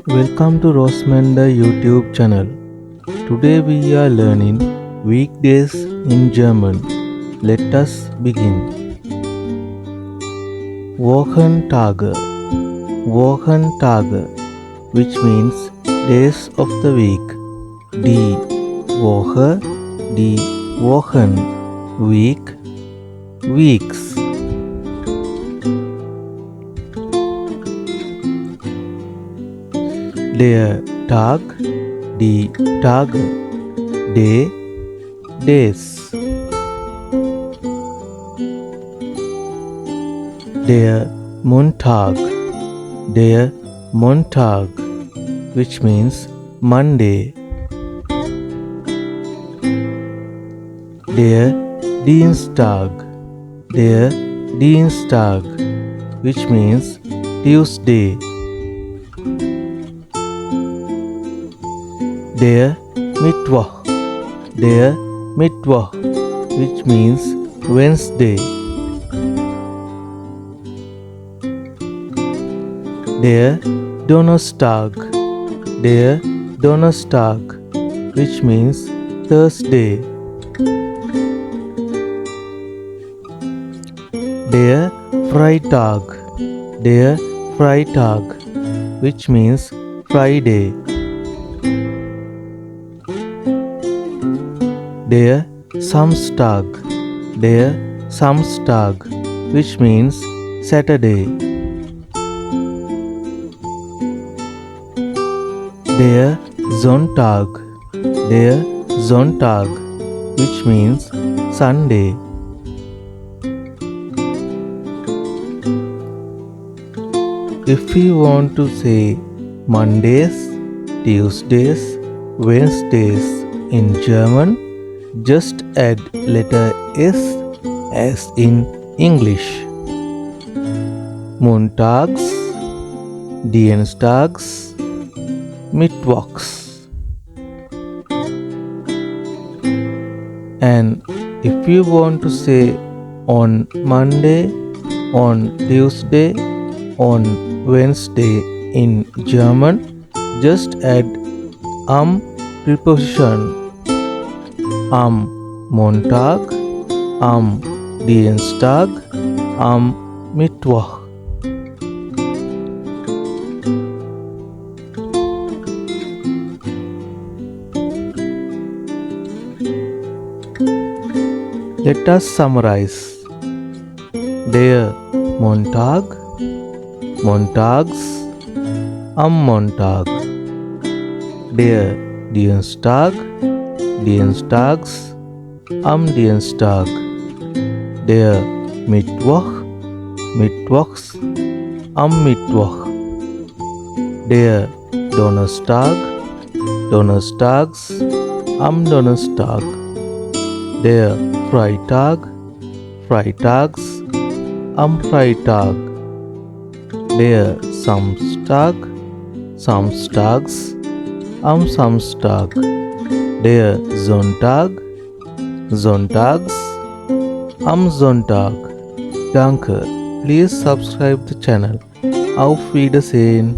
Welcome to Rosmanda YouTube channel. Today we are learning weekdays in German. Let us begin. Wochentage, Wochentage, which means days of the week. Die Woche, die Wochen, week, weeks. Der Tag, die Tage, day, days. Der Montag, which means Monday. Der Dienstag, which means Tuesday. Der Mittwoch, which means Wednesday. Der Donnerstag, which means Thursday. Der Freitag, which means Friday. Der Samstag, which means Saturday. Der Sonntag, which means Sunday. If you want to say Mondays, Tuesdays, Wednesdays in German, just add letter S as in English. Montags, Dienstags, Mittwochs. And if you want to say on Monday, on Tuesday, on Wednesday in German, just add preposition. Am Montag, am Dienstag, am Mittwoch. Let us summarize. Der Montag, Montags, am Montag. Der Dienstag, Dienstags, am Dienstag. Der Mittwoch, Mittwochs, am Mittwoch. Der Donnerstag, Donnerstags, am Donnerstag. Der Freitag, Freitags, am Freitag. Der Samstag, Samstags, am Samstag. Der Sonntag, Sonntags, am Sonntag. Danke. Please subscribe the channel. Auf Wiedersehen.